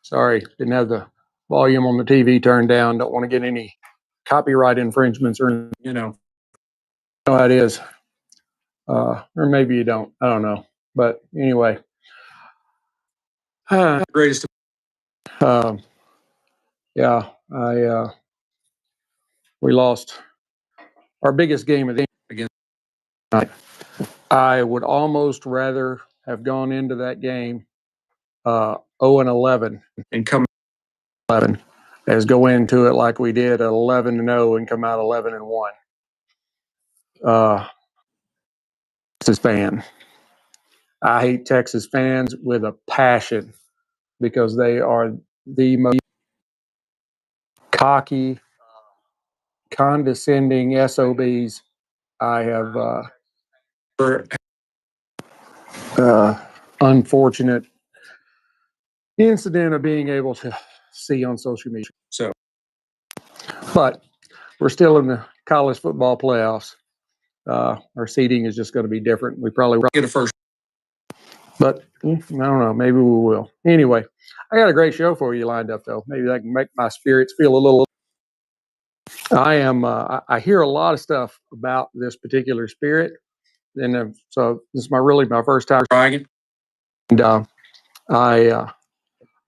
Sorry, didn't have the volume on the TV turned down. Don't want to get any copyright infringements or, you know how it is. Or maybe you don't. I don't know. But anyway, greatest. Yeah, we lost our biggest game of the against. I would almost rather have gone into that game 0-11 and come 11 as go into it like we did at 11-0 and come out 11-1. Texas fan. I hate Texas fans with a passion because they are the most cocky, condescending SOBs I have unfortunate incident of being able to see on social media. So, but we're still in the college football playoffs. Our seating is just going to be different. We probably won't get a first, but I don't know. Maybe we will. Anyway, I got a great show for you lined up, though. Maybe that can make my spirits feel a little. I hear a lot of stuff about this particular spirit, and so this is my first time trying it, and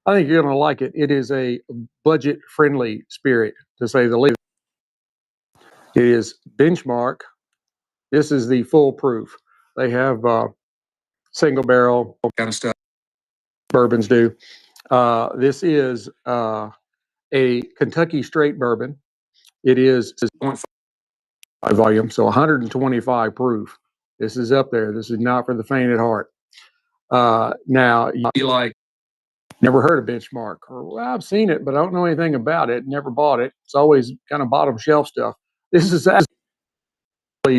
I think you're going to like it. It is a budget-friendly spirit, to say the least. It is benchmark. This is the full proof. They have single barrel kind of stuff. Bourbons do. This is a Kentucky straight bourbon. It is 0.5 volume, so 125 proof. This is up there. This is not for the faint at heart. Now, you like, never heard of benchmark, or well, I've seen it, but I don't know anything about it. Never bought it. It's always kind of bottom shelf stuff. This is actually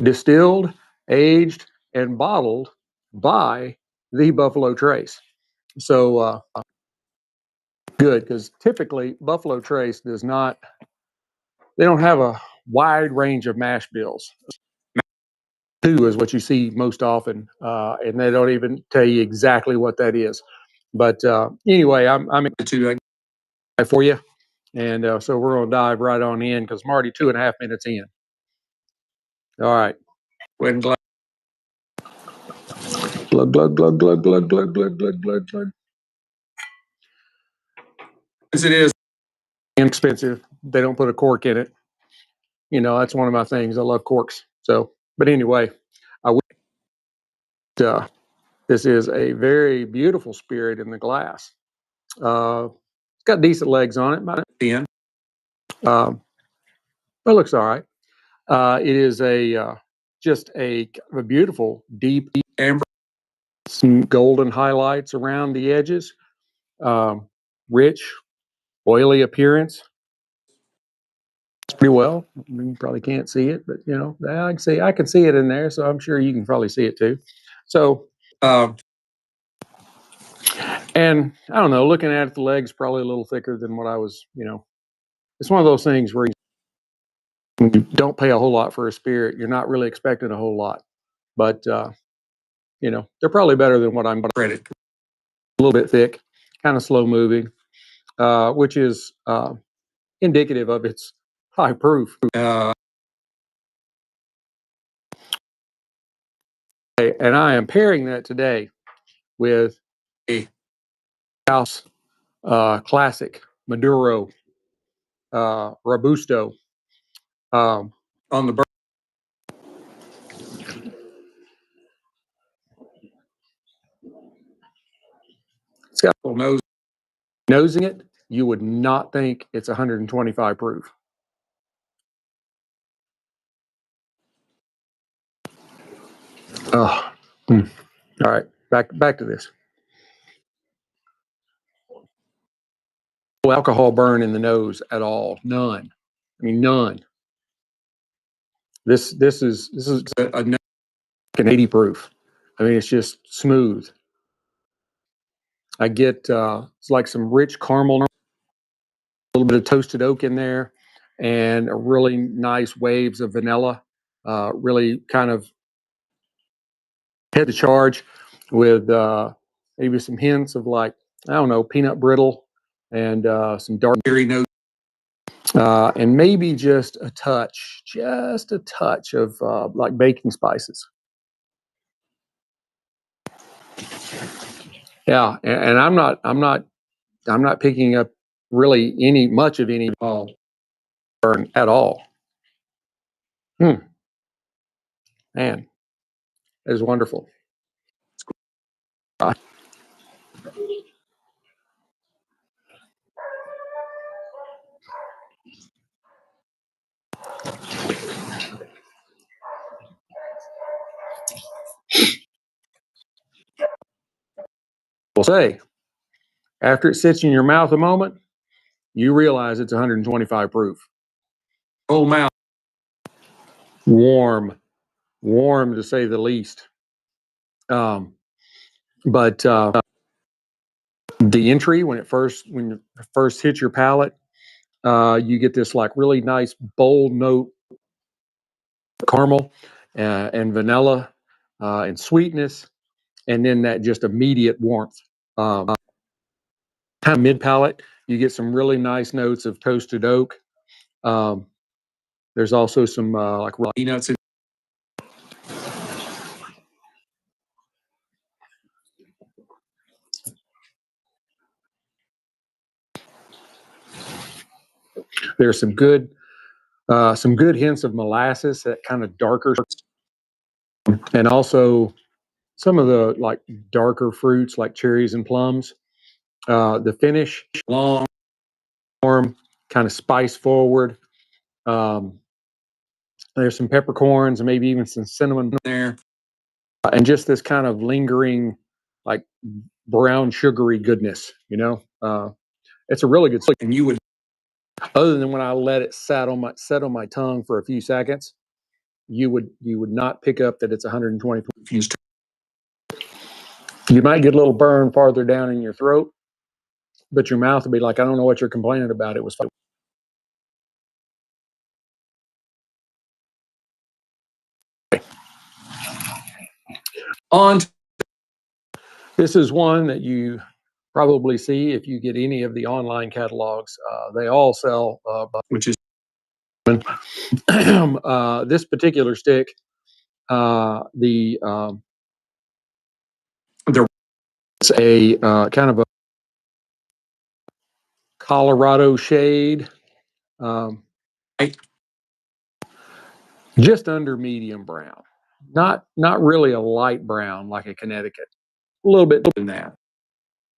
distilled, aged, and bottled by the Buffalo Trace. So good, because typically Buffalo Trace does not. They don't have a wide range of mash bills. Two is what you see most often, and they don't even tell you exactly what that is. But anyway, I'm to for you, and so we're going to dive right on in because I'm already 2.5 minutes in. All right. Go ahead and glug. Glug, glug, glug, glug, glug, glug, glug, glug, glug, glug. As it is inexpensive, they don't put a cork in it. You know, that's one of my things. I love corks. So, but anyway, this is a very beautiful spirit in the glass. It's got decent legs on it, about 10. But it looks all right. It is just a beautiful, deep amber, some golden highlights around the edges, rich, oily appearance. Pretty well. I mean, you probably can't see it, but you know, I can see it in there, so I'm sure you can probably see it too. So, and I don't know, looking at it, the legs probably a little thicker than what I was, you know. It's one of those things where you don't pay a whole lot for a spirit. You're not really expecting a whole lot, but you know, they're probably better than what I'm credit. A little bit thick, kind of slow moving, which is indicative of its high proof. And I am pairing that today with a House Classic Maduro Robusto on the. It's got a little nose. Nosing it, you would not think it's 125 proof. Oh, all right. Back to this. No alcohol burn in the nose at all. None. I mean, none. This is an 80 proof. I mean, it's just smooth. I get it's like some rich caramel, a little bit of toasted oak in there, and a really nice waves of vanilla. Really kind of head to charge with maybe some hints of like I don't know, peanut brittle and some dark berry notes, and maybe just a touch of like baking spices. Yeah, and I'm not picking up really much of any burn at all. Man, it was wonderful. We'll say after it sits in your mouth a moment, you realize it's 125 proof. Whole mouth. Warm, warm to say the least. But the entry when it first hits your palate, you get this like really nice bold note, caramel and vanilla and sweetness, and then that just immediate warmth. Kind of mid palate, you get some really nice notes of toasted oak. There's also some like peanuts. There's some good hints of molasses, that kind of darker, and also some of the like darker fruits like cherries and plums. The finish, long, warm, kind of spice forward. Um, there's some peppercorns and maybe even some cinnamon there, and just this kind of lingering, like brown sugary goodness. It's a really good stick, and you would, other than when I let it set on my tongue for a few seconds, you would not pick up that it's 120 proof. You might get a little burn farther down in your throat, but your mouth will be like, I don't know what you're complaining about. It was fun. On. This is one that you probably see if you get any of the online catalogs. They all sell, which is this particular stick. It's a kind of a Colorado shade, just under medium brown. Not really a light brown like a Connecticut. A little bit than that.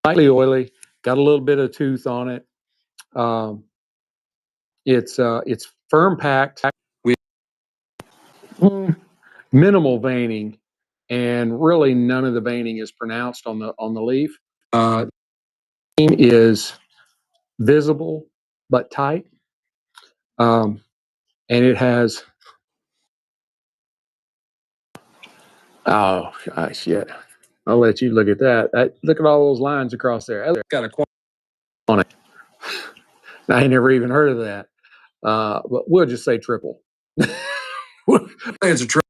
Slightly oily. Got a little bit of tooth on it. It's firm packed with minimal veining, and really none of the veining is pronounced on the leaf. Is visible but tight, and it has. Oh gosh, yeah. I'll let you look at that. Look at all those lines across there. Got a on it. I ain't never even heard of that. But we'll just say triple. It's a triple.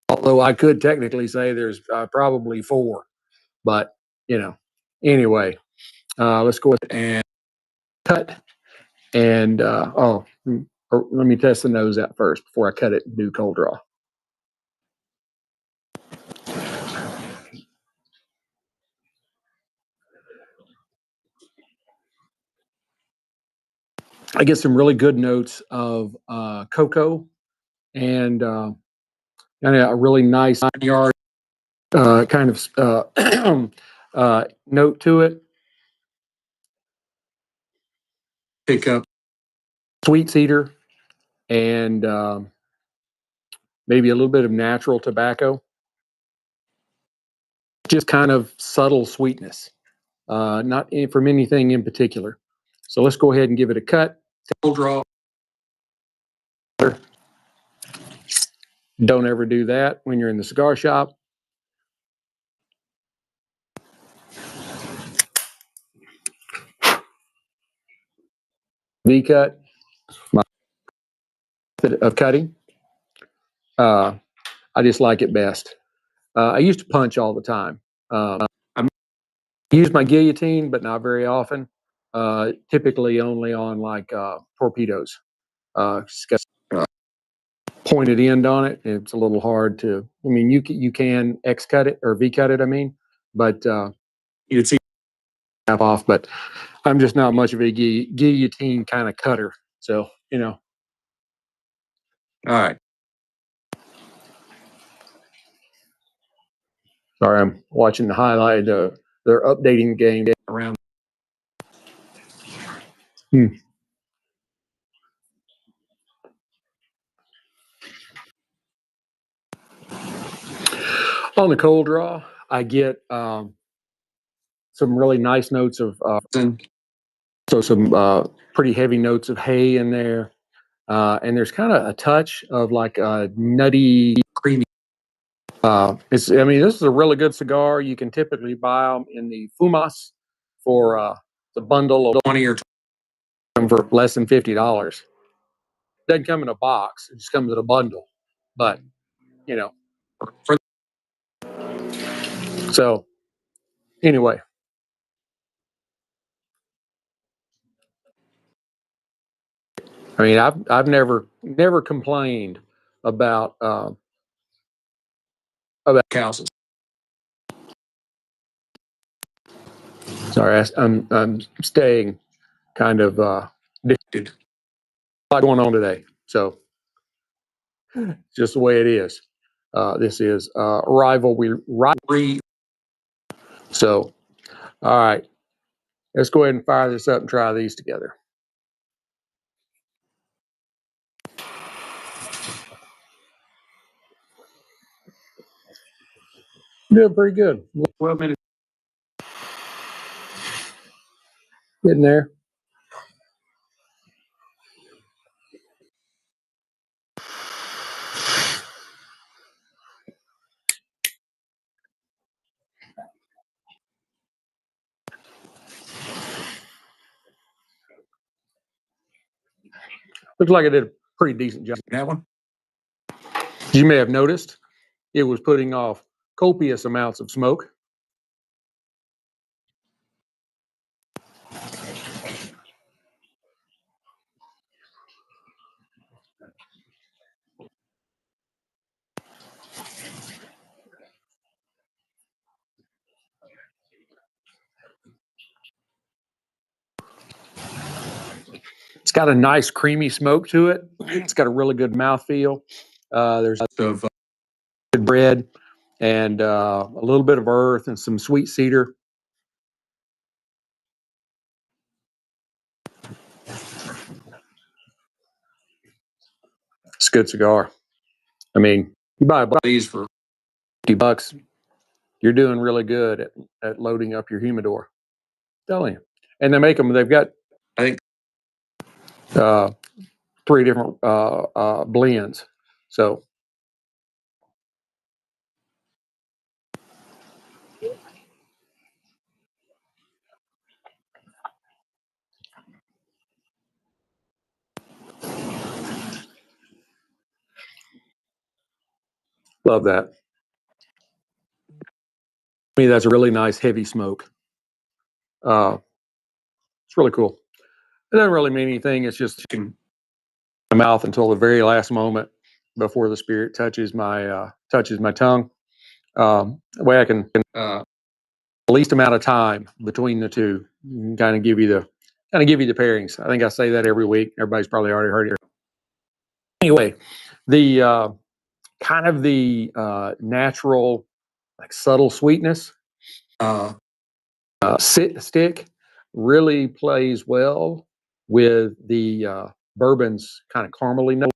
Although I could technically say there's probably 4, but anyway, let's go and cut. And let me test the nose out first before I cut it and do cold draw. I get some really good notes of cocoa and a really nice yard kind of note to it. Pick up sweet cedar and maybe a little bit of natural tobacco. Just kind of subtle sweetness, not from anything in particular. So let's go ahead and give it a cut. Cold draw. Don't ever do that when you're in the cigar shop. V-cut, my method of cutting. I just like it best. I used to punch all the time. use my guillotine, but not very often. Typically only on like torpedoes. It's got a pointed end on it. It's a little hard to. I mean, you can X cut it or V cut it. I mean, but you can see half off. But I'm just not much of a guillotine kind of cutter. So you know. All right. Sorry, I'm watching the highlight. They're updating the game around. On the cold draw, I get some really nice notes of so some pretty heavy notes of hay in there, and there's kind of a touch of like a nutty, creamy. It's I mean this is a really good cigar. You can typically buy them in the Fumas for the bundle of 20 or 20 for less than $50. Doesn't come in a box; it just comes in a bundle. But you know, so anyway. I mean, I've never complained about cows. Sorry, I'm staying kind of addicted. A lot going on today, so just the way it is. This is rivalry. So, all right, let's go ahead and fire this up and try these together. Doing pretty good. 12 minutes. Getting there. Looks like I did a pretty decent job. That one. You may have noticed it was putting off copious amounts of smoke. It's got a nice creamy smoke to it. It's got a really good mouthfeel. There's of good bread and a little bit of earth and some sweet cedar. It's a good cigar. I mean, you buy a bunch of these for $50, you're doing really good at loading up your humidor. I'm telling you. And they make them, they've got, I think, 3 different blends. So, love that. To me, that's a really nice heavy smoke. It's really cool. It doesn't really mean anything. It's just in my mouth until the very last moment before the spirit touches my tongue. Way I can least amount of time between the two, kind of give you the pairings. I think I say that every week. Everybody's probably already heard it. Anyway, the kind of the natural, like subtle sweetness, stick really plays well with the bourbon's kind of caramely note.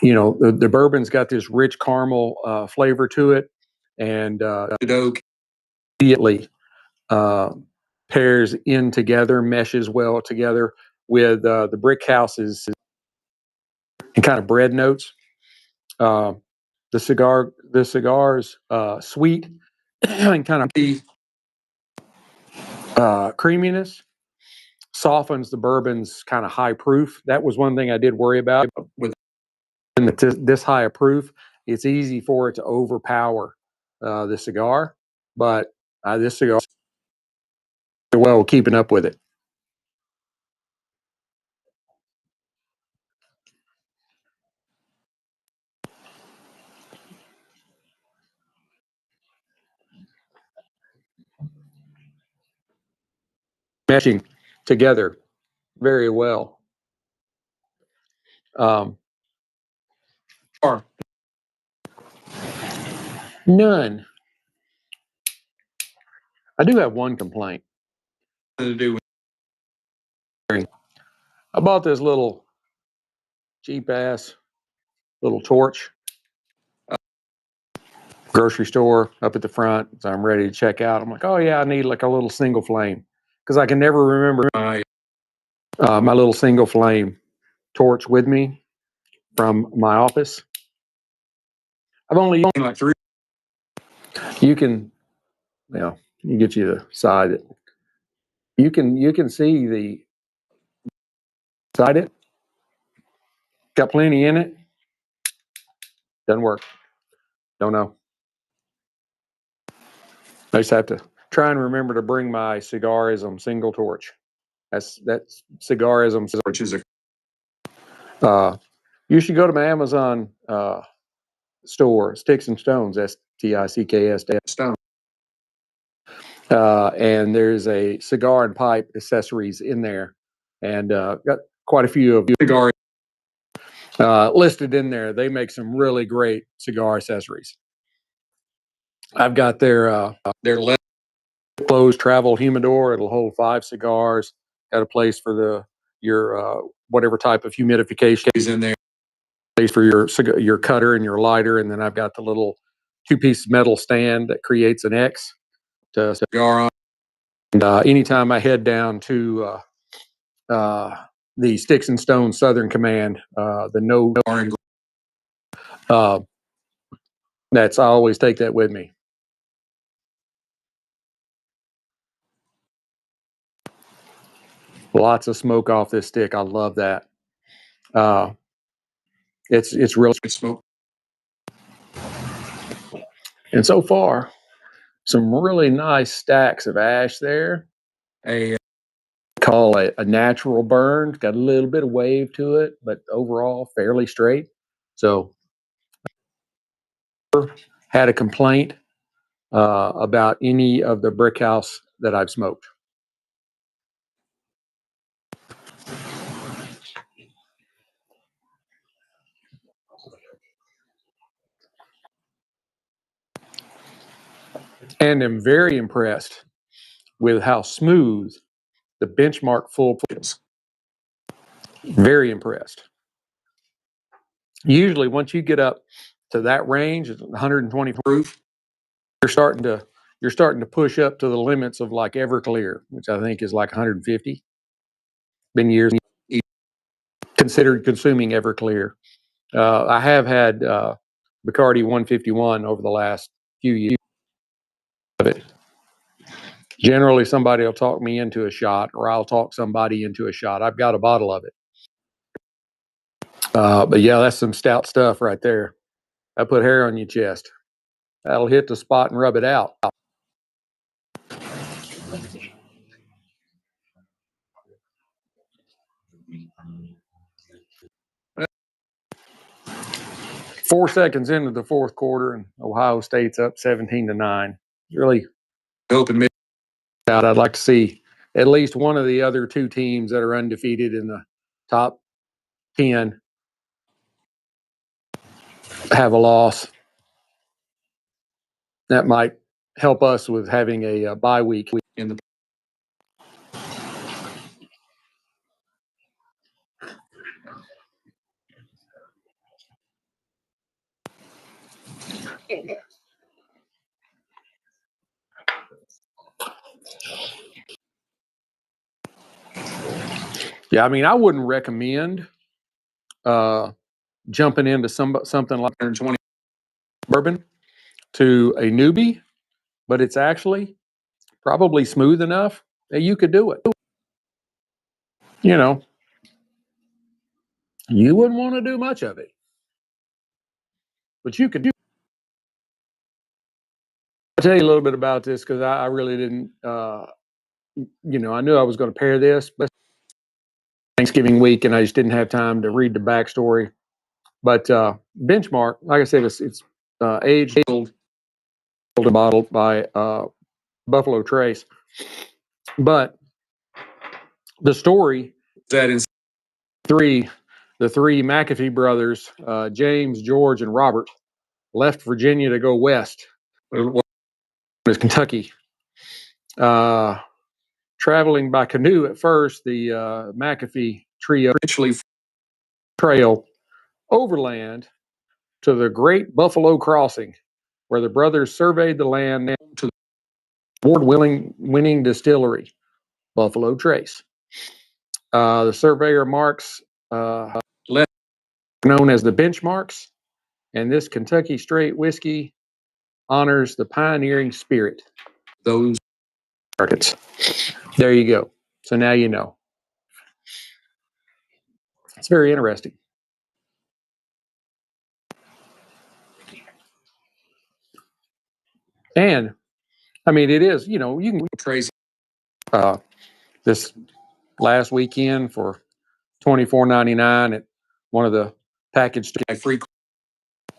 You know, the bourbon's got this rich caramel flavor to it, and the oak immediately pairs in together, meshes well together with the Brickhouse's and kind of bread notes. The cigar's sweet and kind of the creaminess softens the bourbon's kind of high proof. That was one thing I did worry about with this high of proof. It's easy for it to overpower the cigar. but this cigar well keeping up with it. Meshing together very well. Or none. I do have one complaint. To do with I bought this little cheap ass little torch, grocery store up at the front. So I'm ready to check out. I'm like, oh yeah, I need like a little single flame because I can never remember my little single flame torch with me from my office. I've only used like 3. You can, you know, you get you the side. You can see the side it. Got plenty in it. Doesn't work. Don't know. I just have to try and remember to bring my Cigarism single torch. That's Cigarism torch is a. You should go to my Amazon store, Sticks-n-Stonez, Sticks Stone. And there's a cigar and pipe accessories in there, and got quite a few of cigar listed in there. They make some really great cigar accessories. I've got their closed travel humidor. It'll hold 5 cigars. Got a place for your whatever type of humidification is in there. Place for your cutter and your lighter, and then I've got the little 2-piece metal stand that creates an X to cigar on. And anytime I head down to the Sticks-n-Stonez Southern Command, the that's I always take that with me. Lots of smoke off this stick. I love that. It's real good smoke. And so far, some really nice stacks of ash there. Call it a natural burn. Got a little bit of wave to it, but overall fairly straight. So, had a complaint about any of the Brickhouse that I've smoked. And am very impressed with how smooth the benchmark full is. Very impressed. Usually, once you get up to that range, 120 proof, you're starting to push up to the limits of like Everclear, which I think is like 150. Been years considered consuming Everclear. I have had Bacardi 151 over the last few years of it. Generally, somebody will talk me into a shot, or I'll talk somebody into a shot. I've got a bottle of it. But yeah, that's some stout stuff right there. I put hair on your chest. That'll hit the spot and rub it out. Four seconds into the fourth quarter, and Ohio State's up 17-9. Really open out. I'd like to see at least one of the other 2 teams that are undefeated in the top 10 have a loss. That might help us with having a bye week in the. Yeah, I mean, I wouldn't recommend jumping into something like 120 bourbon to a newbie, but it's actually probably smooth enough that you could do it. You know, you wouldn't want to do much of it, but you could do I'll tell you a little bit about this because I really didn't, I knew I was going to pair this, but Thanksgiving week, and I just didn't have time to read the backstory. But Benchmark, like I said, it's aged and bottled by Buffalo Trace. But the story that is the three McAfee brothers, James, George, and Robert, left Virginia to go west. Is Kentucky. Traveling by canoe at first, the McAfee trio eventually trail overland to the Great Buffalo Crossing, where the brothers surveyed the land to the award-winning distillery, Buffalo Trace. The surveyor marks known as the benchmarks, and this Kentucky straight whiskey honors the pioneering spirit. Those markets. There you go. So now you know. It's very interesting. And I mean, it is, you can go crazy. This last weekend for $24.99 at one of the packaged free.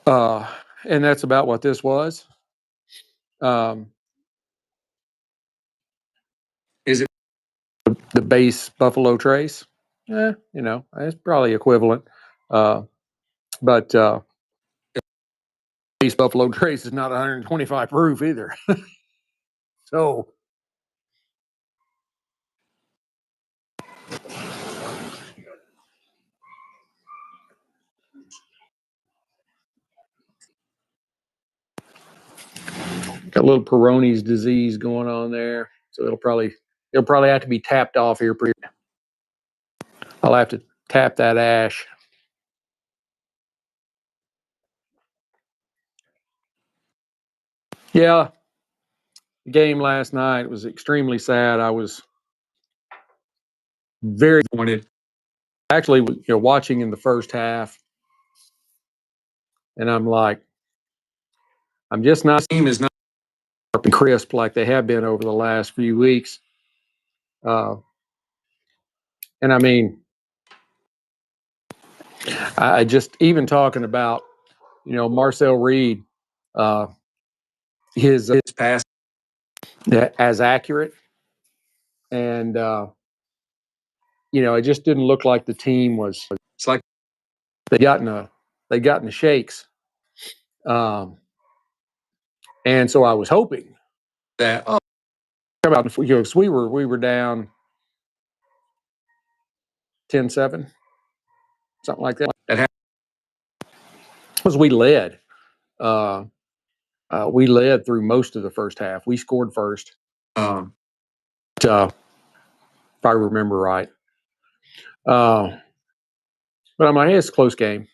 And that's about what this was. Is it the base Buffalo Trace? It's probably equivalent. But base Buffalo Trace is not 125 proof either. So got a little Peyronie's disease going on there. So it'll probably have to be tapped off here. I'll have to tap that ash. Yeah, the game last night was extremely sad. I was very disappointed. Actually, watching in the first half, and I'm like, I'm just not. Team is not crisp like they have been over the last few weeks. And I mean, I just even talking about, Marcel Reed, his pass as accurate, and it just didn't look like the team was. It's like they got in the shakes, and so I was hoping that about we were down 10-7, something like that. That happened because we led. We led through most of the first half. We scored first, if I remember right. But I'm like, hey, it's a close game.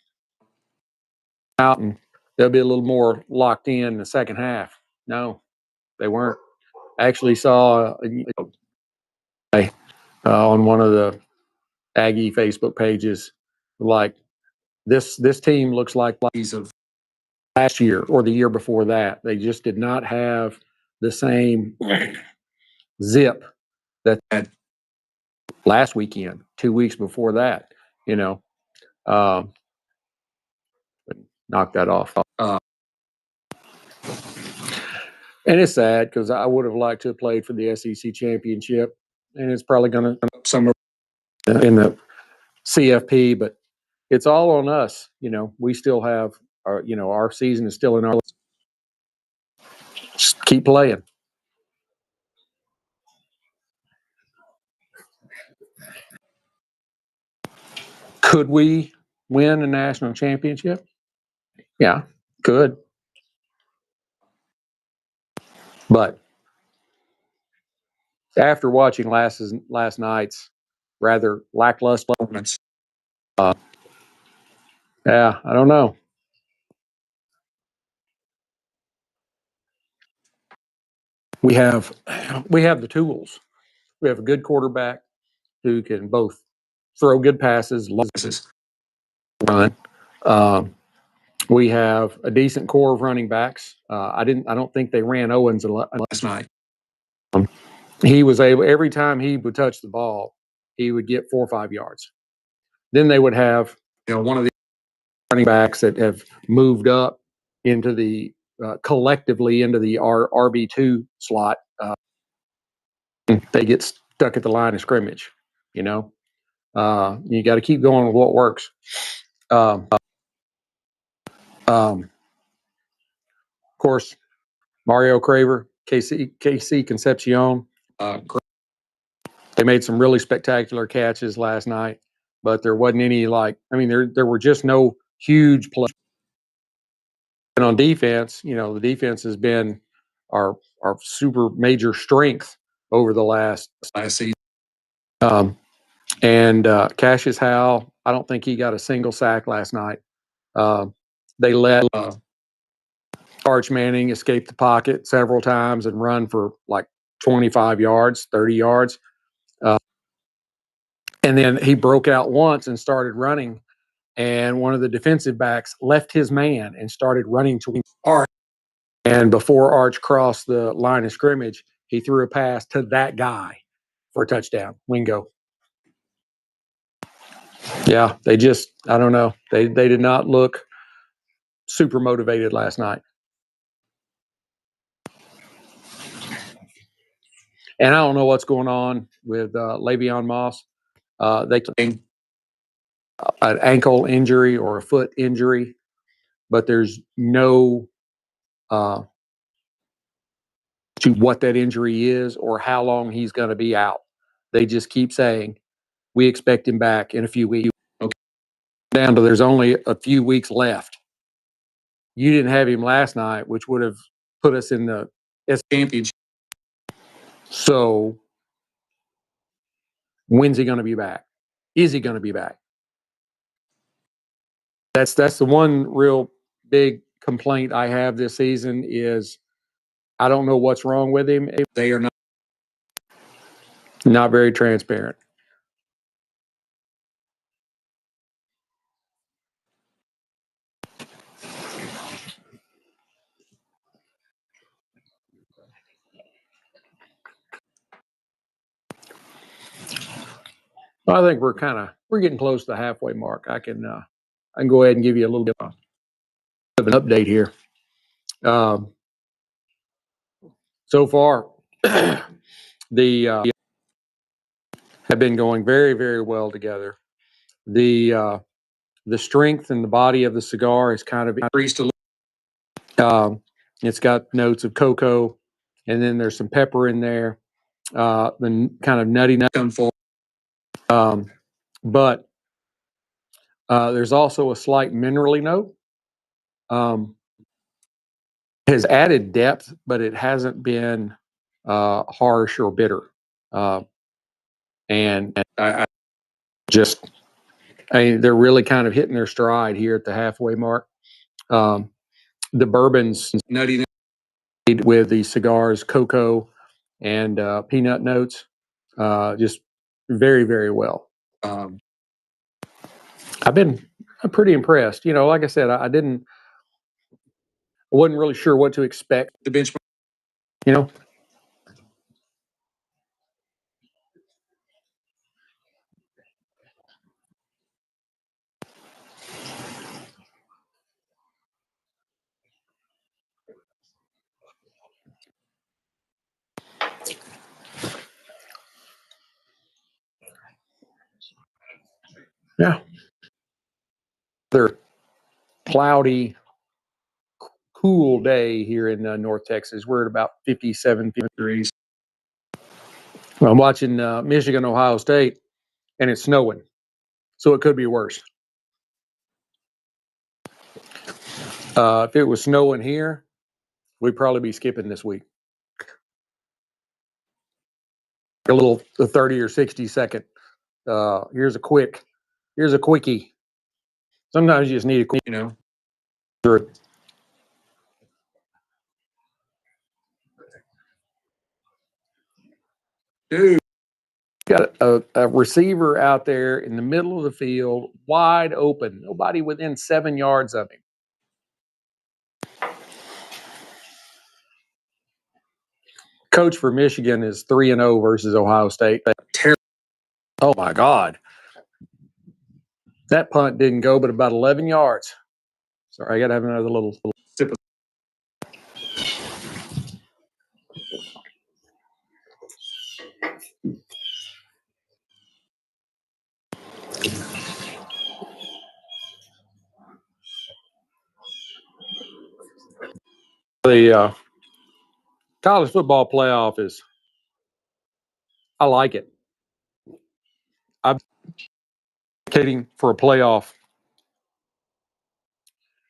Out and they'll be a little more locked in the second half. No, they weren't. I actually saw on one of the Aggie Facebook pages, like this team looks like these of last year or the year before that. They just did not have the same zip that had last weekend, 2 weeks before that. But knock that off. And it's sad because I would have liked to have played for the SEC championship, and it's probably going to somewhere in the CFP, but it's all on us. We still have our season is still in our. Just keep playing. Could we win a national championship? Yeah, could. But after watching last night's rather lackluster performance, yeah, I don't know. We have the tools. We have a good quarterback who can both throw good passes, run. We have a decent core of running backs. I don't think they ran Owens last night. He was able, every time he would touch the ball, he would get 4 or 5 yards. Then they would have, one of the running backs that have moved up into the collectively into the RB2 slot. They get stuck at the line of scrimmage. You know, you got to keep going with what works. Of course, Mario Craver, KC Concepcion. They made some really spectacular catches last night, but there wasn't any there were just no huge plays. And on defense, the defense has been our super major strength over the last season. Cassius Howell, I don't think he got a single sack last night. They let Arch Manning escape the pocket several times and run for like 25 yards, 30 yards. And then he broke out once and started running. And one of the defensive backs left his man and started running to Arch. And before Arch crossed the line of scrimmage, he threw a pass to that guy for a touchdown. Wingo. Yeah, I don't know. They did not look super motivated last night. And I don't know what's going on with Le'Veon Moss. They claim an ankle injury or a foot injury, but there's no to what that injury is or how long he's going to be out. They just keep saying, we expect him back in a few weeks. Okay. Down to there's only a few weeks left. You didn't have him last night, which would have put us in the championship. So when's he going to be back? Is he going to be back? That's the one real big complaint I have this season is I don't know what's wrong with him. They are not very transparent. Well, I think we're getting close to the halfway mark. I can go ahead and give you a little bit of an update here. So far, the have been going very, very well together. The strength and the body of the cigar is kind of increased a little. It's got notes of cocoa, and then there's some pepper in there. The kind of nutty come forward. But there's also a slight minerally note. Has added depth, but it hasn't been harsh or bitter. And I they're really kind of hitting their stride here at the halfway mark. The bourbon's nutty with the cigars, cocoa, and peanut notes, just very, very well. I've been pretty impressed. Like I said, I wasn't really sure what to expect. The benchmark, Yeah. They're cloudy, cool day here in North Texas. We're at about 57 degrees. I'm watching Michigan, Ohio State, and it's snowing, so it could be worse. If it was snowing here, we'd probably be skipping this week. A 30 or 60 second. Here's a quickie. Sometimes you just need a quick, Dude, got a receiver out there in the middle of the field, wide open, nobody within 7 yards of him. Coach for Michigan is 3-0 versus Ohio State. Oh my God. That punt didn't go but about 11 yards. Sorry, I got to have another little sip of the college football playoff is, I like it. I'm advocating for a playoff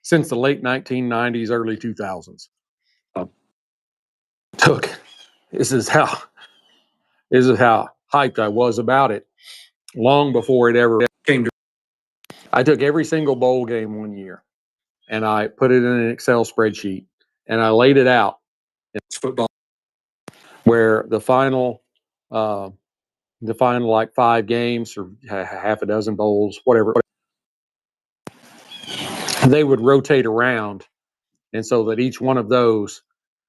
since the late 1990s, early 2000s. Took this is how hyped I was about it long before it ever came to. I took every single bowl game one year and I put it in an Excel spreadsheet and I laid it out in football where the final like 5 games or half a dozen bowls, whatever, they would rotate around, and so that each one of those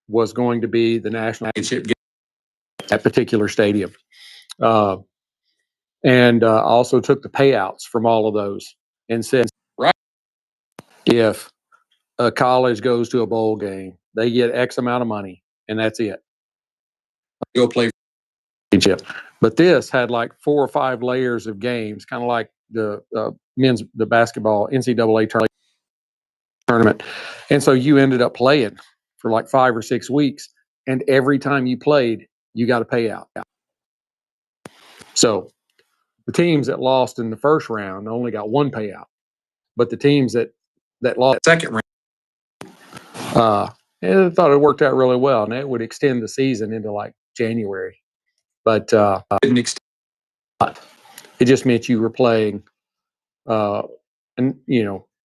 was going to be the national championship game at particular stadium. And also took the payouts from all of those and said, right, if a college goes to a bowl game, they get X amount of money, and that's it. Go play championship. But this had like 4 or 5 layers of games, kind of like the the basketball NCAA tournament. And so you ended up playing for like 5 or 6 weeks, and every time you played, you got a payout. So the teams that lost in the first round only got 1 payout, but the teams that lost second round, I thought it worked out really well, and it would extend the season into like January. But didn't extend. It just meant you were playing, and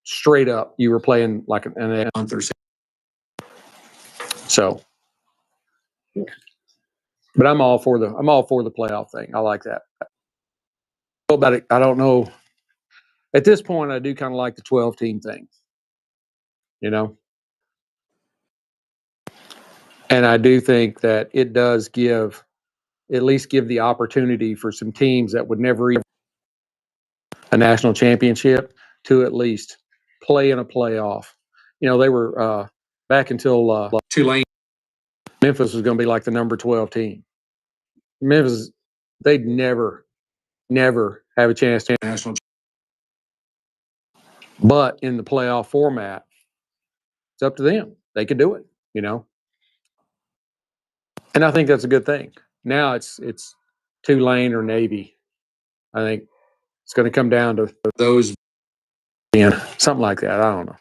straight up, you were playing like an month or so. So, but I'm all for the playoff thing. I like that. About it, I don't know. At this point, I do kind of like the 12-team thing, and I do think that it does at least give the opportunity for some teams that would never even a national championship to at least play in a playoff. They were back until Tulane. Memphis was going to be like the number 12 team. Memphis, they'd never have a chance to national. But in the playoff format, it's up to them. They could do it, And I think that's a good thing. Now it's Tulane or Navy. I think it's going to come down to those, something like that. I don't know.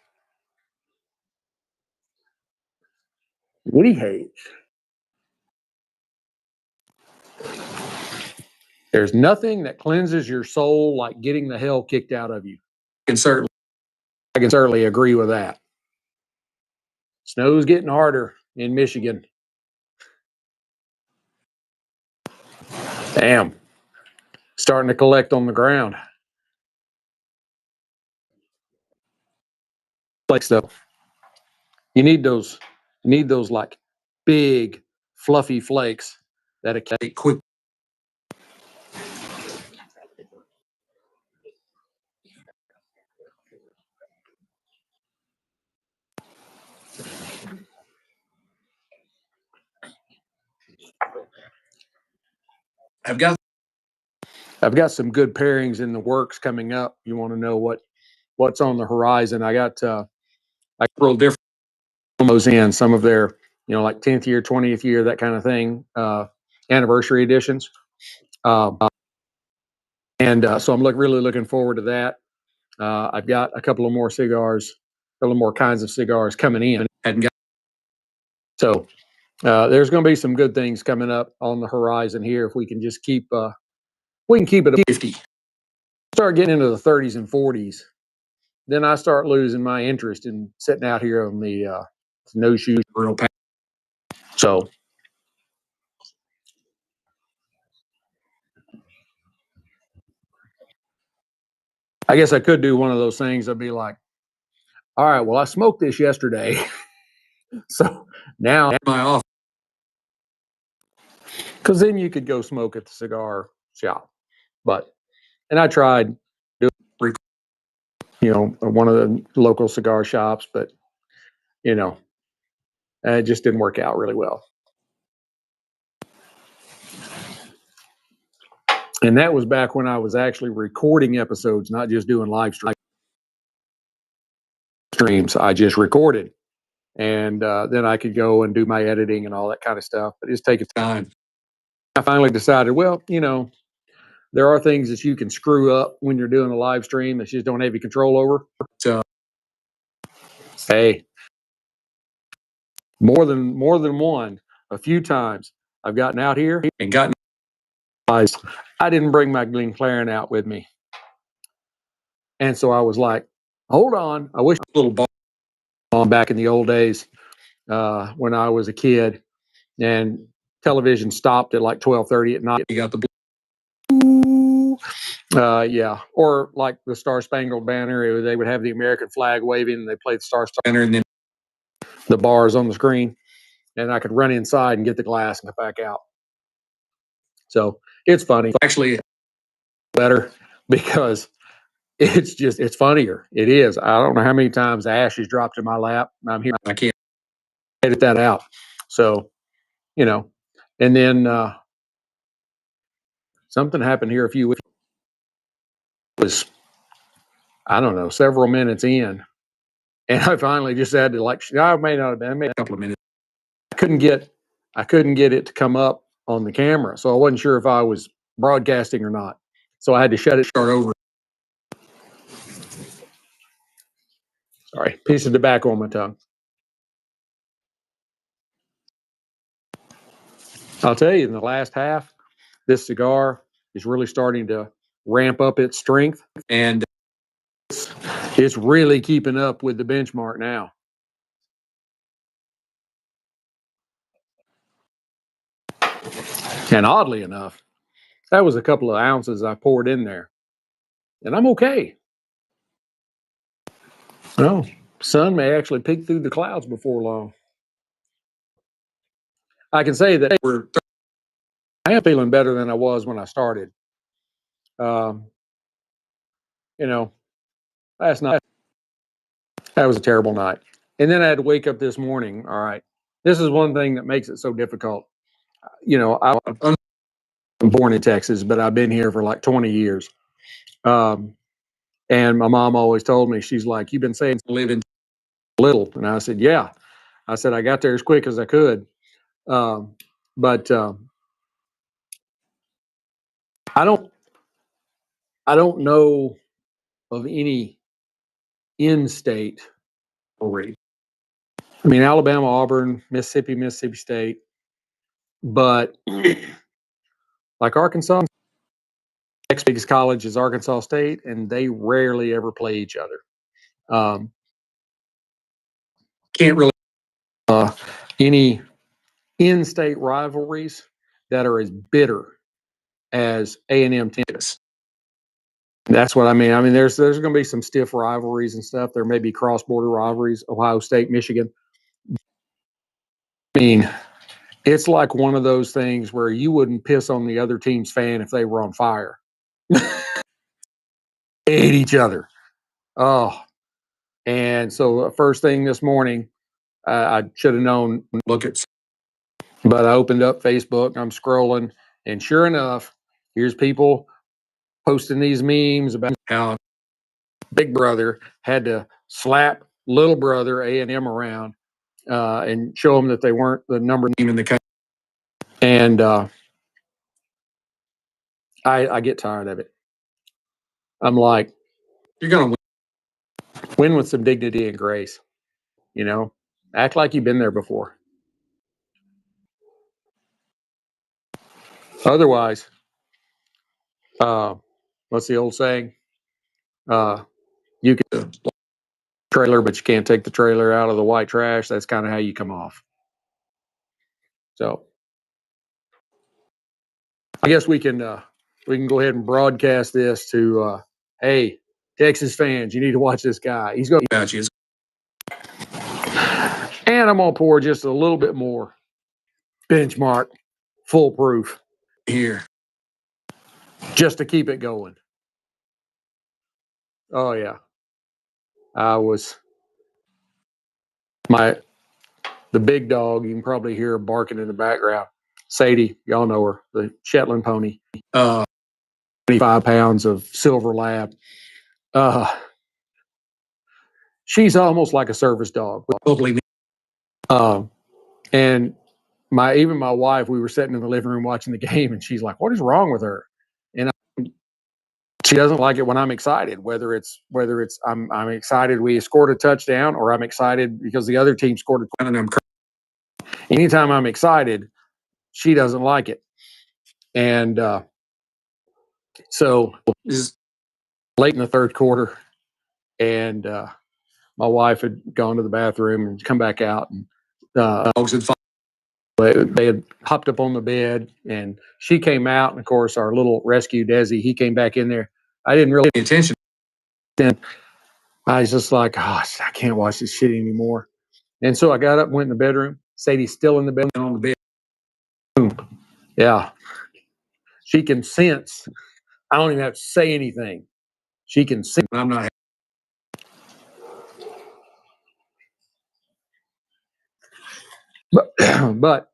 What do you hate? There's nothing that cleanses your soul like getting the hell kicked out of you. I can certainly agree with that. Snow's getting harder in Michigan. Damn. Starting to collect on the ground. Like stuff. You need those like big, fluffy flakes that accumulate quick. I've got some good pairings in the works coming up. You want to know what's on the horizon? I got like real different those in some of their like 10th year, 20th year, that kind of thing, anniversary editions. And so I'm really looking forward to that. I've got a couple of more kinds of cigars coming in. So there's going to be some good things coming up on the horizon here if we can just keep it at 50. Start getting into the 30s and 40s, then I start losing my interest in sitting out here on the no shoes real pack. So I guess I could do one of those things. I'd be like, all right, well, I smoked this yesterday. So now my off. because then you could go smoke at the cigar shop. And I tried doing, one of the local cigar shops, but it just didn't work out really well. And that was back when I was actually recording episodes, not just doing live streams. I just recorded, and then I could go and do my editing and all that kind of stuff. But it's taking time. I finally decided, well, there are things that you can screw up when you're doing a live stream that you just don't have any control over. So, hey, more than one, a few times I've gotten out here and gotten realized I didn't bring my Glencairn out with me. And so I was like, hold on, I wish a little bomb back in the old days when I was a kid and television stopped at like 12:30 at night. You got the yeah, or like the Star Spangled Banner, they would have the American flag waving and they played the Star Spangled Banner and then the bars on the screen, and I could run inside and get the glass and come back out. So it's funny. Actually, better because it's funnier. It is. I don't know how many times ash has dropped in my lap. I'm here. I can't edit that out. So, and then something happened here a few weeks. It was, I don't know, several minutes in, and I finally just had to I may not have been, maybe a couple of minutes. I couldn't get it to come up on the camera, so I wasn't sure if I was broadcasting or not. So I had to start over. Sorry, piece of tobacco on my tongue. I'll tell you, in the last half, this cigar is really starting to ramp up its strength, and it's really keeping up with the benchmark now. And oddly enough, that was a couple of ounces I poured in there, and I'm okay. Oh, sun may actually peek through the clouds before long. I can say that I am feeling better than I was when I started. Last night, that was a terrible night. And then I had to wake up this morning. All right. This is one thing that makes it so difficult. I'm born in Texas, but I've been here for like 20 years. And my mom always told me, she's like, you've been saying live in little. And I said, yeah. I said, I got there as quick as I could. But I don't know of any in-state. I mean, Alabama, Auburn, Mississippi State, but like Arkansas, next biggest college is Arkansas State, and they rarely ever play each other. Can't really any in-state rivalries that are as bitter as A&M Texas. That's what I mean. I mean, there's going to be some stiff rivalries and stuff. There may be cross-border rivalries, Ohio State, Michigan. I mean, it's like one of those things where you wouldn't piss on the other team's fan if they were on fire. Hate each other. Oh, and so first thing this morning, I should have known. But I opened up Facebook. I'm scrolling, and sure enough, here's people posting these memes about how Big Brother had to slap Little Brother A&M around and show them that they weren't the number team in the country. And I get tired of it. I'm like, you're going to win with some dignity and grace. Act like you've been there before. Otherwise, what's the old saying? You can trailer, but you can't take the trailer out of the white trash. That's kind of how you come off. So I guess we can go ahead and broadcast this to hey, Texas fans, you need to watch this guy. He's going to about you. And I'm going to pour just a little bit more benchmark foolproof here just to keep it going. Oh yeah, I was the big dog. You can probably hear her barking in the background. Sadie, y'all know her, the Shetland pony. 25 pounds of silver lab. She's almost like a service dog. And even my wife, we were sitting in the living room watching the game, and she's like, "What is wrong with her?" And she doesn't like it when I'm excited. Whether it's I'm excited we scored a touchdown, or I'm excited because the other team scored a touchdown. Anytime I'm excited, she doesn't like it. And so is late in the third quarter, and my wife had gone to the bathroom and come back out, and dogs had they had hopped up on the bed, and she came out, and of course our little rescue Desi, he came back in there. I didn't really pay attention. Then I was just like, gosh, I can't watch this shit anymore. And so I got up and went in the bedroom. Sadie's still in the bed, on the bed. Boom. Yeah. She can sense. I don't even have to say anything. She can sense. I'm not. But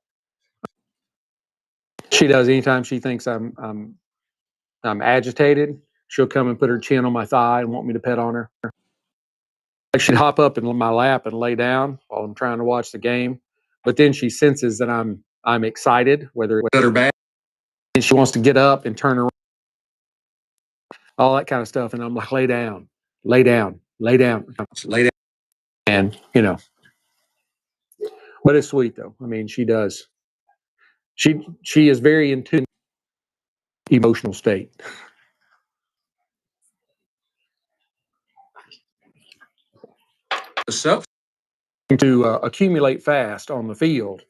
she does anytime she thinks I'm agitated. She'll come and put her chin on my thigh and want me to pet on her. She'd hop up in my lap and lay down while I'm trying to watch the game. But then she senses that I'm excited, whether it's good or bad, and she wants to get up and turn around, all that kind of stuff. And I'm like, lay down, lay down, lay down, lay down. And but it's sweet though. I mean, she does. She is very in tune emotional state. So to accumulate fast on the field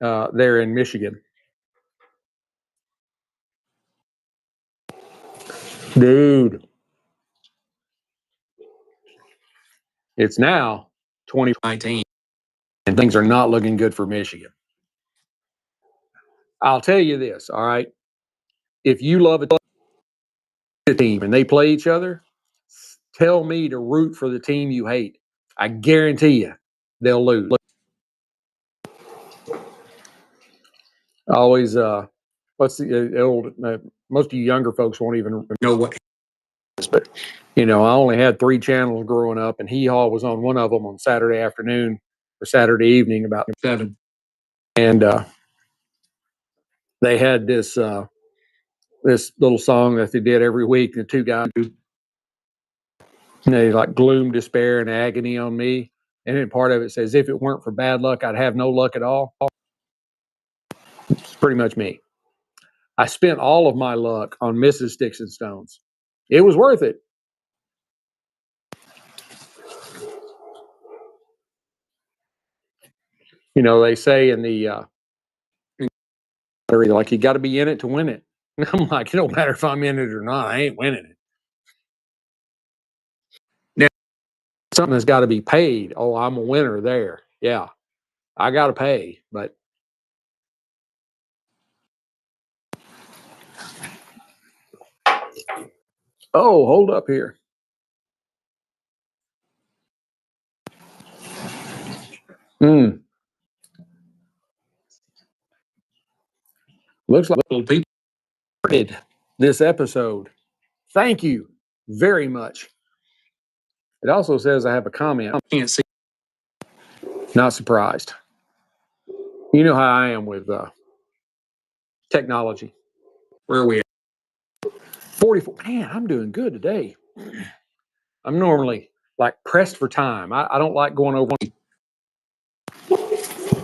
there in Michigan. Dude, it's now 2019, and things are not looking good for Michigan. I'll tell you this, all right? If you love a team and they play each other, tell me to root for the team you hate. I guarantee you they'll lose. Always, what's the old, most of you younger folks won't even know what it is, but, I only had 3 channels growing up, and Hee Haw was on one of them on Saturday afternoon or Saturday evening about 7. And they had this little song that they did every week. The 2 guys, they like gloom, despair, and agony on me. And then part of it says, if it weren't for bad luck, I'd have no luck at all. It's pretty much me. I spent all of my luck on Mrs. Sticks-n-Stonez. It was worth it. They say in the like, you got to be in it to win it. And I'm like, it don't matter if I'm in it or not. I ain't winning it. Now, something that's got to be paid. Oh, I'm a winner there. Yeah, I got to pay. But oh, hold up here. Looks like little people did this episode. Thank you very much. It also says I have a comment. I can't see. Not surprised. You know how I am with technology. Where are we at? 44. Man, I'm doing good today. I'm normally like pressed for time. I don't like going over.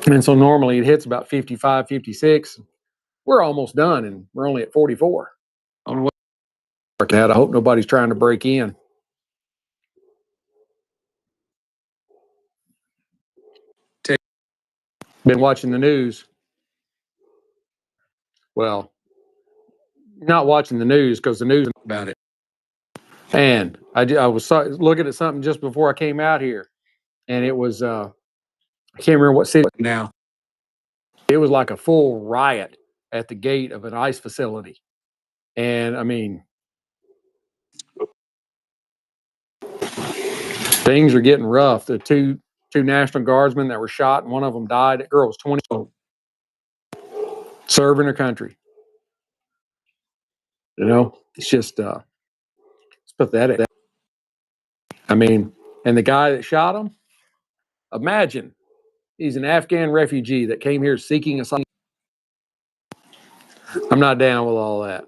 And so normally it hits about 55, 56. We're almost done, and we're only at 44. I don't know what working out. I hope nobody's trying to break in. Been watching the news. Well, not watching the news because the news about it. And I was looking at something just before I came out here, and it was I can't remember what city now. It was like a full riot at the gate of an ice facility. And I mean, things are getting rough. The two National Guardsmen that were shot, and one of them died. That girl was 20 years old, serving her country. You know, it's just it's pathetic. I mean, and the guy that shot him, imagine he's an Afghan refugee that came here seeking asylum. I'm not down with all that.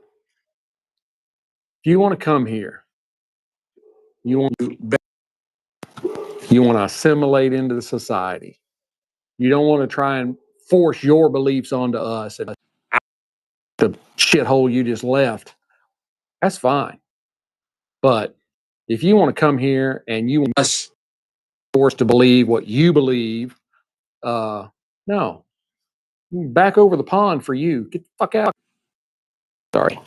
If you want to come here, you want to assimilate into the society. You don't want to try and force your beliefs onto us and the shithole you just left. That's fine. But if you want to come here and you want us forced to believe what you believe, no. Back over the pond for you. Get the fuck out. Sorry.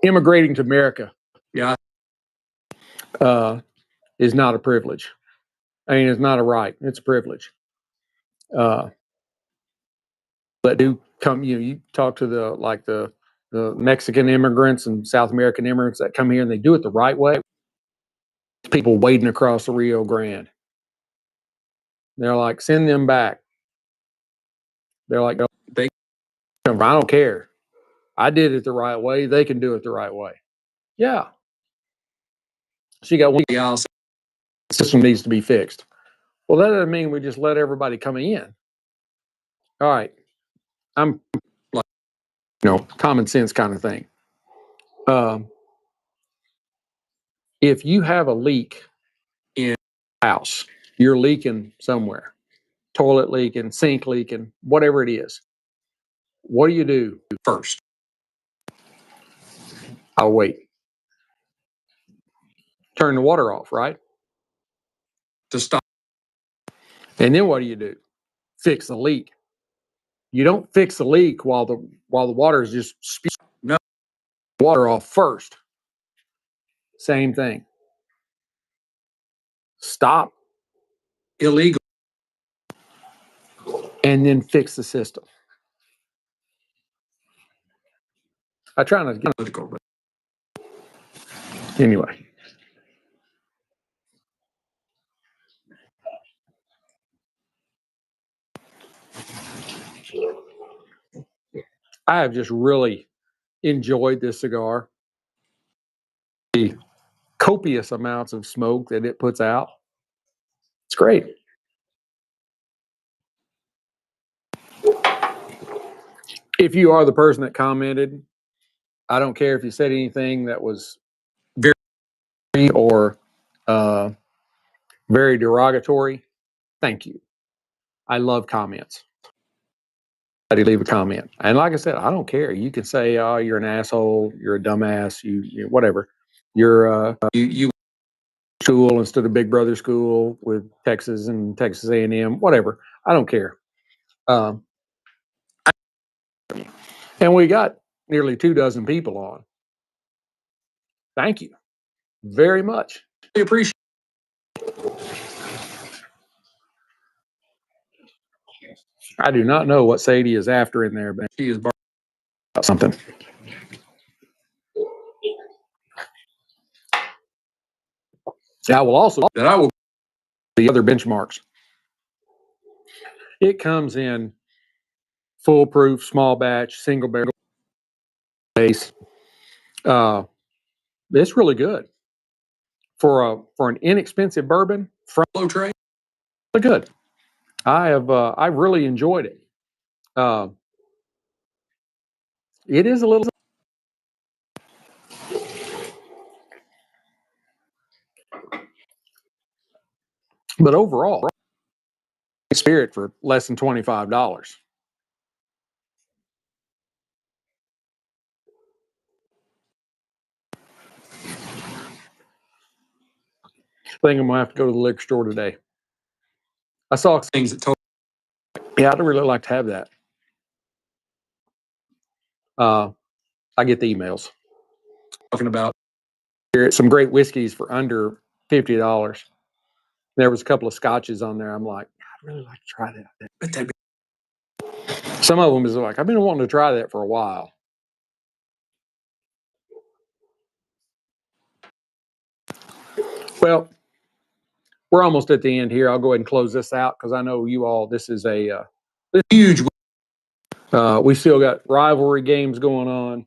Immigrating to America, yeah, is not a privilege. I mean, it's not a right. It's a privilege. But do come, you talk to the Mexican immigrants and South American immigrants that come here and they do it the right way. People wading across the Rio Grande. They're like, send them back. They're like, I don't care. I did it the right way. They can do it the right way. Yeah. She got one. The system needs to be fixed. Well, that doesn't mean we just let everybody come in. All right. I'm like, common sense kind of thing. If you have a leak in a house, you're leaking somewhere, toilet leaking, sink leaking, whatever it is. What do you do first? I'll wait. Turn the water off, right? To stop. And then what do? Fix the leak. You don't fix the leak while the water is just spewing. No, water off first. Same thing. Stop illegal and then fix the system. I try not to get political, but anyway. I have just really enjoyed this cigar. The copious amounts of smoke that it puts out. It's great. If you are the person that commented, I don't care if you said anything that was very or very derogatory. Thank you. I love comments. Leave a comment. And like I said, I don't care. You can say, "Oh, you're an asshole. You're a dumbass. You whatever. You're you school instead of Big Brother school with Texas and Texas A&M. Whatever. I don't care." And we got nearly 24 people on. Thank you very much. We appreciate it. I do not know what Sadie is after in there, but she is about something. I will also the other benchmarks. It comes in foolproof, small batch, single barrel base. It's really good for an inexpensive bourbon. Front low tray, really good. I really enjoyed it. It is a little, but overall, spirit for less than $25. I think I'm gonna have to go to the liquor store today. I saw things that told. Yeah, I'd really like to have that. I get the emails talking about some great whiskeys for under $50. There was a couple of scotches on there. I'm like, I'd really like to try that. Some of them is like, I've been wanting to try that for a while. Well, we're almost at the end here. I'll go ahead and close this out because I know you all, this is a huge. We still got rivalry games going on.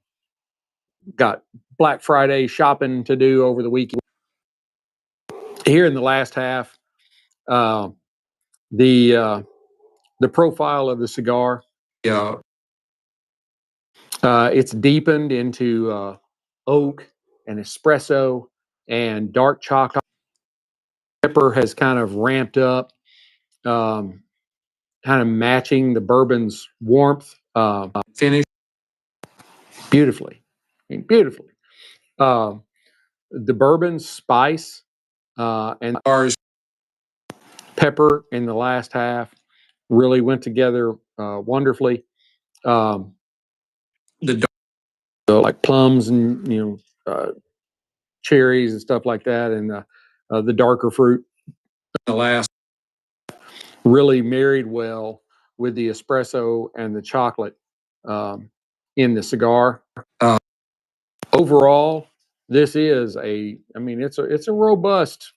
Got Black Friday shopping to do over the weekend. Here in the last half, the profile of the cigar, it's deepened into oak and espresso and dark chocolate. Pepper has kind of ramped up, kind of matching the bourbon's warmth. Finish beautifully, I mean, beautifully. The bourbon's spice and ours pepper in the last half really went together wonderfully. The like plums and cherries and stuff like that, and the darker fruit. The last really married well with the espresso and the chocolate in the cigar. Overall, this is I mean, it's a robust,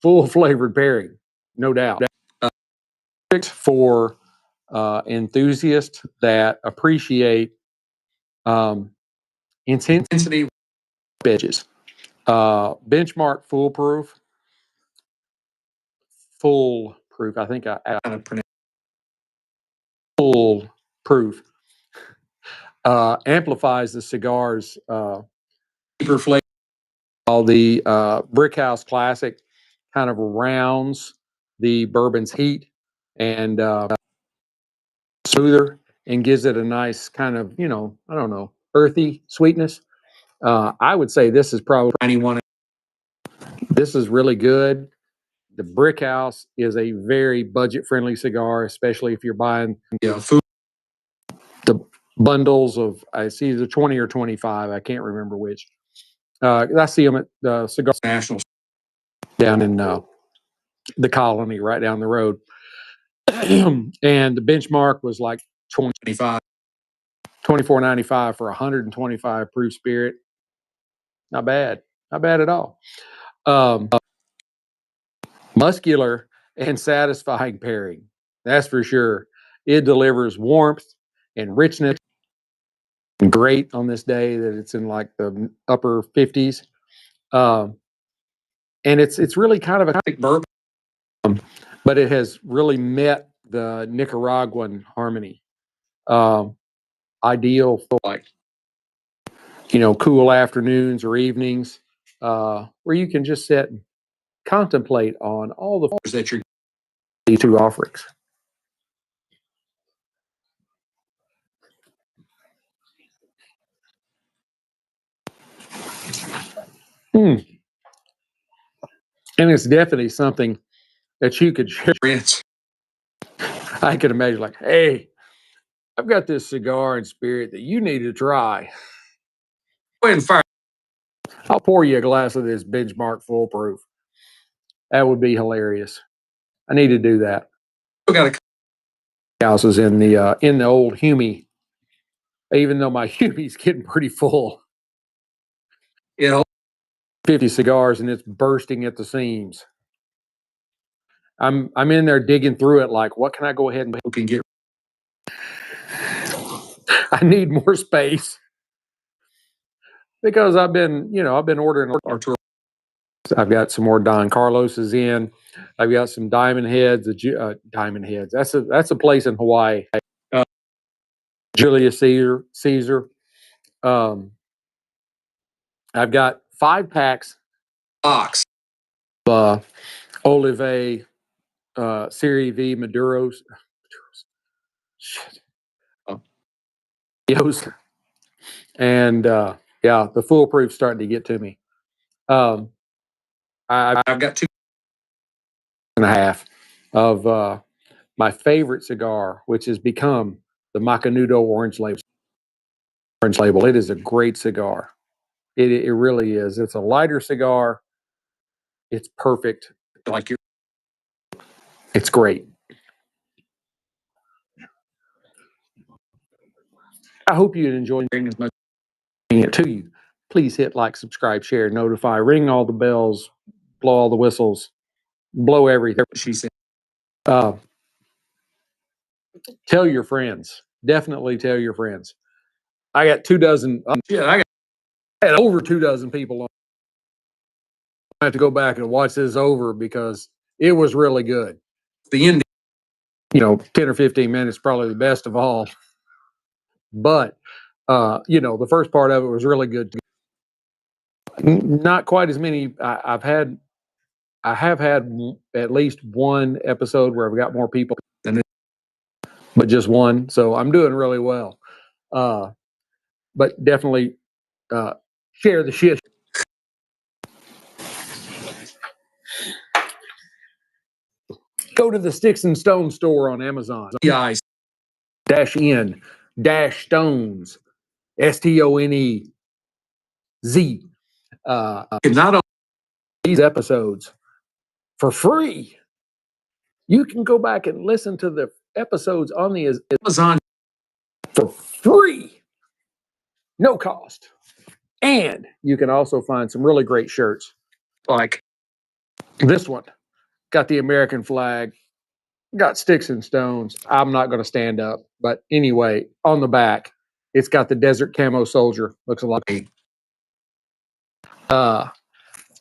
full flavored pairing, no doubt. For enthusiasts that appreciate intensity edges. Benchmark foolproof. I think I kind of pronounced foolproof. Amplifies the cigar's deeper flavor. While the Brickhouse Classic kind of rounds the bourbon's heat and smoother and gives it a nice kind of, I don't know, earthy sweetness. I would say this is probably anyone. This is really good. The Brickhouse is a very budget-friendly cigar, especially if you're buying food. The bundles of, I see either 20 or 25. I can't remember which. I see them at the Cigar National down in the Colony, right down the road. And the benchmark was like 25, $24.95 for 125 proof spirit. Not bad. Not bad at all. Muscular and satisfying pairing. That's for sure. It delivers warmth and richness. Great on this day that it's in like the upper 50s. And it's really kind of a classic bourbon, but it has really met the Nicaraguan harmony. Ideal for like, cool afternoons or evenings where you can just sit and contemplate on all the flavors that you're these two offerings. And it's definitely something that you could share. I could imagine like, hey, I've got this cigar and spirit that you need to try. Go ahead and fire. I'll pour you a glass of this benchmark foolproof. That would be hilarious. I need to do that. We got a houses in the old Humie, even though my Humie's getting pretty full. 50 cigars and it's bursting at the seams. I'm in there digging through it like, what can I go ahead and get? I need more space because I've been ordering Arturo. I've got some more Don Carlos's in. I've got some Diamond Heads. Diamond Heads. That's a place in Hawaii. Julius Caesar. I've got 5 packs. Box. Olive Serie V Maduros. Shit. And the foolproof's starting to get to me. I've got 2.5 of my favorite cigar, which has become the Macanudo Orange Label. It is a great cigar. It really is. It's a lighter cigar. It's perfect. It's great. I hope you enjoy as much it to you. Please hit like, subscribe, share, notify, ring all the bells, blow all the whistles, blow everything. She said, tell your friends. Definitely tell your friends. I got 24. I had over 24 people on. I have to go back and watch this over because it was really good. The ending, 10 or 15 minutes, probably the best of all. But, the first part of it was really good. Not quite as many. I have had at least one episode where I've got more people than this, but just one. So I'm doing really well. But definitely share the shit. Go to the Sticks-n-Stonez store on Amazon. -N-Stones. STONEZ. Not only these episodes for free, you can go back and listen to the episodes on the Amazon for free, no cost. And you can also find some really great shirts like this one. Got the American flag, got Sticks-n-Stonez. I'm not going to stand up, but anyway, on the back, it's got the Desert Camo Soldier. Looks a lot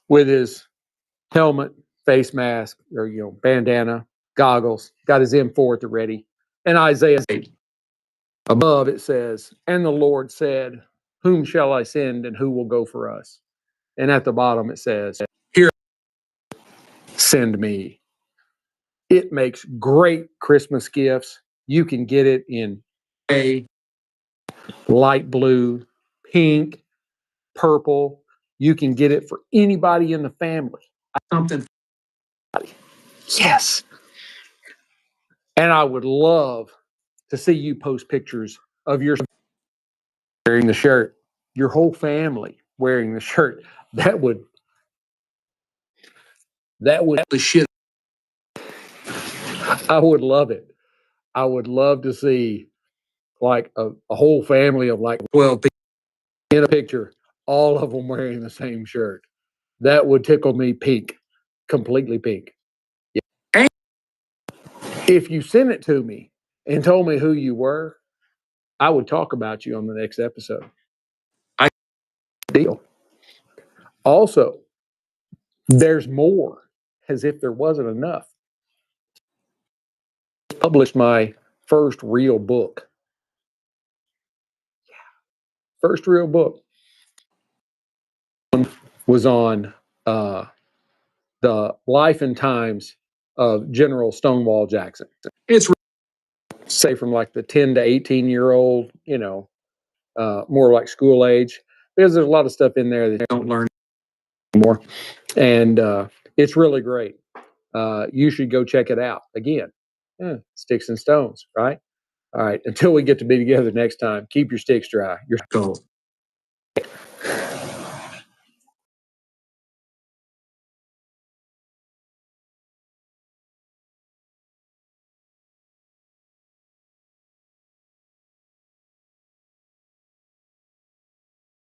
with his helmet, face mask, or bandana, goggles. Got his M4 at the ready, and Isaiah 8. Above it says, "And the Lord said, whom shall I send, and who will go for us?" And at the bottom it says, "Here, send me." It makes great Christmas gifts. You can get it in gray, light blue, pink, purple. You can get it for anybody in the family. Something. Yes. And I would love to see you post pictures of your wearing the shirt, your whole family wearing the shirt. That would the shit. I would love it. I would love to see like a whole family of like 12 people in a picture, all of them wearing the same shirt. That would tickle me pink, completely pink. Yeah. And if you sent it to me and told me who you were, I would talk about you on the next episode. Deal. Also, there's more, as if there wasn't enough. Published my first real book. First real book was on the life and times of General Stonewall Jackson. It's say from like the 10 to 18-year-old, more like school age, because there's a lot of stuff in there that you don't learn anymore. And it's really great. You should go check it out. Again, Sticks-n-Stonez, right? All right. Until we get to be together next time, keep your sticks dry. Your goal.